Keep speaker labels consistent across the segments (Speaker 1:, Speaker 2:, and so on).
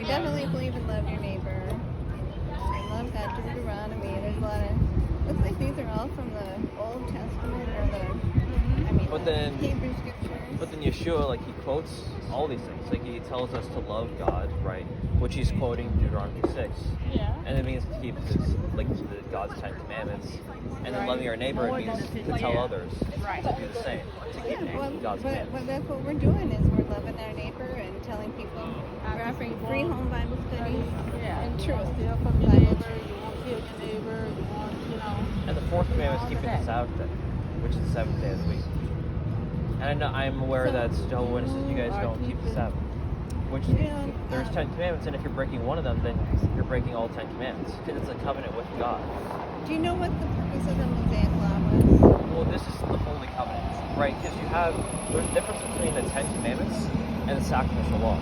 Speaker 1: We definitely believe in love your neighbor. Love God, Deuteronomy. There's a lot of. Looks like these are all from the Old Testament or
Speaker 2: But
Speaker 1: the
Speaker 2: then,
Speaker 1: Hebrew scriptures.
Speaker 2: But then Yeshua, like, he quotes all these things. Like, he tells us to love God, right? Which he's quoting Deuteronomy 6.
Speaker 3: Yeah.
Speaker 2: And it means to keep God's 10 Commandments. And then loving our neighbor, it means to tell others to do the same. To keep God's commandments.
Speaker 1: But that's what we're doing is we're loving our neighbor and telling people. We're offering free home Bible studies.
Speaker 3: Yeah.
Speaker 1: And truth.
Speaker 3: Steal from your neighbor. You won't kill your neighbor. You want,
Speaker 2: And the fourth commandment is keeping the Sabbath day, which is the seventh day of the week. And I'm aware that Jehovah's Witnesses, you guys don't keep the Sabbath. Which, there's 10 commandments, and if you're breaking one of them, then you're breaking all 10 commandments. Because it's a covenant with God.
Speaker 1: Do you know what the purpose of the Mosaic Law was?
Speaker 2: Well, this is the Holy Covenant, right? Because there's a difference between the 10 commandments and the sacrificial law.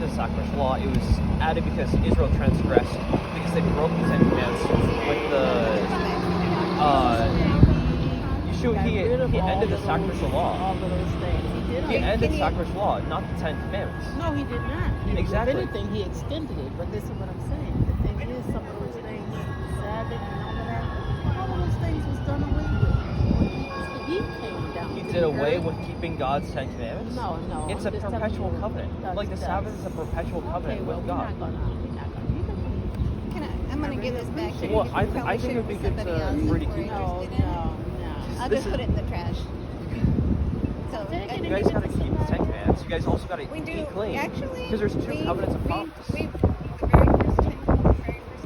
Speaker 2: The sacrificial law, it was added because Israel transgressed, because they broke the 10 commandments with Yeshua, he ended the sacrificial law.
Speaker 3: all of those things.
Speaker 2: He ended sacrificial law, not the 10 commandments.
Speaker 3: No, he did not.
Speaker 2: Exactly.
Speaker 3: If anything, he extended it. But listen what I'm saying. The thing is, some of those things, Sabbath and all of those things was done away with. When he came down.
Speaker 2: He did away with keeping God's 10 commandments?
Speaker 3: No.
Speaker 2: It's a perpetual covenant. Like the Sabbath is a perpetual covenant with God.
Speaker 3: We're not gonna.
Speaker 1: I'm going to give this back to you.
Speaker 2: Well,
Speaker 1: You
Speaker 2: I think it would be good for you to keep it.
Speaker 3: No.
Speaker 1: I'll just put it in the trash. So,
Speaker 2: You guys gotta keep the 10 commandments. You guys also gotta eat clean.
Speaker 1: Actually,
Speaker 2: because there's two covenants of promise.
Speaker 1: The very first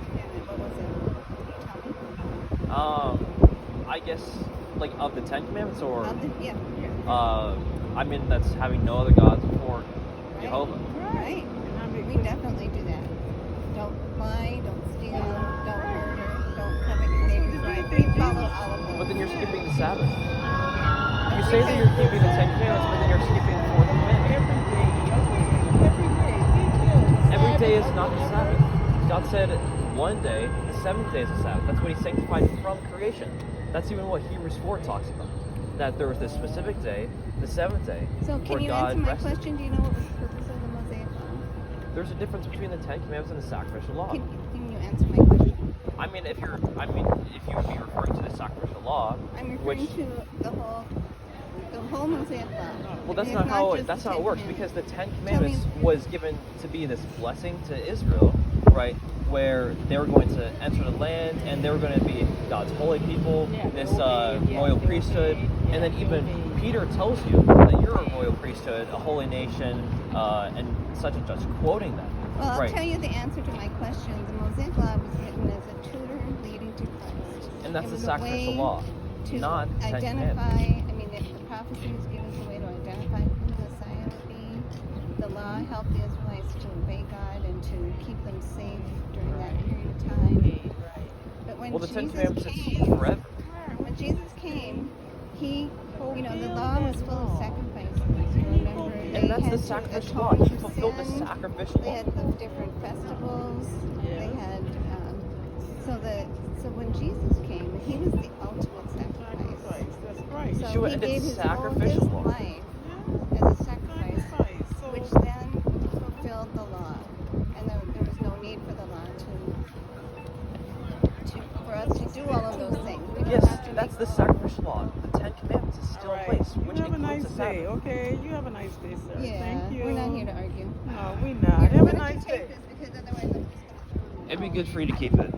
Speaker 1: commandment, what was it?
Speaker 2: I guess, like, of the 10 commandments, or
Speaker 1: Yeah.
Speaker 2: I mean, that's having no other gods before Jehovah.
Speaker 1: Right. We definitely do that. Don't lie, don't steal, don't murder, don't covet your neighbor's wife. We follow all of those.
Speaker 2: But then you're skipping the Sabbath. You say that you're keeping the 10 commandments, but then you're skipping the fourth commandment. Every day is not the Sabbath. God said one day, the seventh day is the Sabbath. That's what he sanctified from creation. That's even what Hebrews 4 talks about. That there was this specific day, the seventh day,
Speaker 1: So
Speaker 2: where
Speaker 1: can you
Speaker 2: God
Speaker 1: answer my
Speaker 2: rested.
Speaker 1: question? Do you know what was the purpose of the Mosaic Law?
Speaker 2: There's a difference between the 10 commandments and the sacrificial law.
Speaker 1: Can you answer my question?
Speaker 2: If you would be referring to the sacrificial law,
Speaker 1: I'm referring to the whole Mosaic Law.
Speaker 2: well, that's
Speaker 1: It's
Speaker 2: not how
Speaker 1: just
Speaker 2: that's
Speaker 1: the
Speaker 2: how it
Speaker 1: 10
Speaker 2: works,
Speaker 1: commandments.
Speaker 2: because the 10 commandments was given to be this blessing to Israel, right? Where they were going to enter the land, and they were going to be God's holy people, this royal priesthood, and then even Peter tells you that you're a royal priesthood, a holy nation, and such and such, quoting that.
Speaker 1: Well, I'll
Speaker 2: right.
Speaker 1: tell you the answer to my question. The Mosaic Law was written as a tutor leading to Christ.
Speaker 2: And that's
Speaker 1: It
Speaker 2: the
Speaker 1: was a
Speaker 2: sacrificial
Speaker 1: way
Speaker 2: law,
Speaker 1: to
Speaker 2: not 10
Speaker 1: identify.
Speaker 2: commandments.
Speaker 1: I mean, if the prophecy was given as a way to identify who the Messiah would be, the law helped the Israelites to obey God and to keep them safe during that period of time. But when
Speaker 2: Well, the 10
Speaker 1: Jesus
Speaker 2: commandments
Speaker 1: came,
Speaker 2: is forever.
Speaker 1: when Jesus came, the law was full of sacrifices. You remember,
Speaker 2: And that's
Speaker 1: had
Speaker 2: the
Speaker 1: to
Speaker 2: sacrificial
Speaker 1: atone
Speaker 2: law. He
Speaker 1: for
Speaker 2: fulfilled the
Speaker 1: sin.
Speaker 2: sacrificial
Speaker 1: They
Speaker 2: law.
Speaker 1: had the different festivals. They had so when Jesus came, he was the ultimate sacrifice.
Speaker 3: That's right.
Speaker 1: So
Speaker 2: Yeshua
Speaker 1: he
Speaker 2: ended
Speaker 1: gave
Speaker 2: the
Speaker 1: his
Speaker 2: sacrificial
Speaker 1: whole
Speaker 2: law.
Speaker 1: life as a sacrifice, which then fulfilled the law, and there was no need for the law for us to do all of those things. We don't
Speaker 2: Yes,
Speaker 1: have to
Speaker 2: that's
Speaker 1: make
Speaker 2: the sacrificial law. The 10 commandments is still in place, which
Speaker 4: You have a
Speaker 2: includes
Speaker 4: nice
Speaker 2: the Sabbath.
Speaker 4: day, okay? You have a nice day, sir.
Speaker 1: Yeah,
Speaker 4: Thank you.
Speaker 1: we're not here to argue.
Speaker 4: No, we're not.
Speaker 1: Here,
Speaker 4: Have
Speaker 1: why
Speaker 4: a
Speaker 1: don't
Speaker 4: nice
Speaker 1: you take
Speaker 4: day.
Speaker 1: this, because otherwise I'm just gonna throw it
Speaker 2: It'd be
Speaker 1: away.
Speaker 2: good for you to keep it.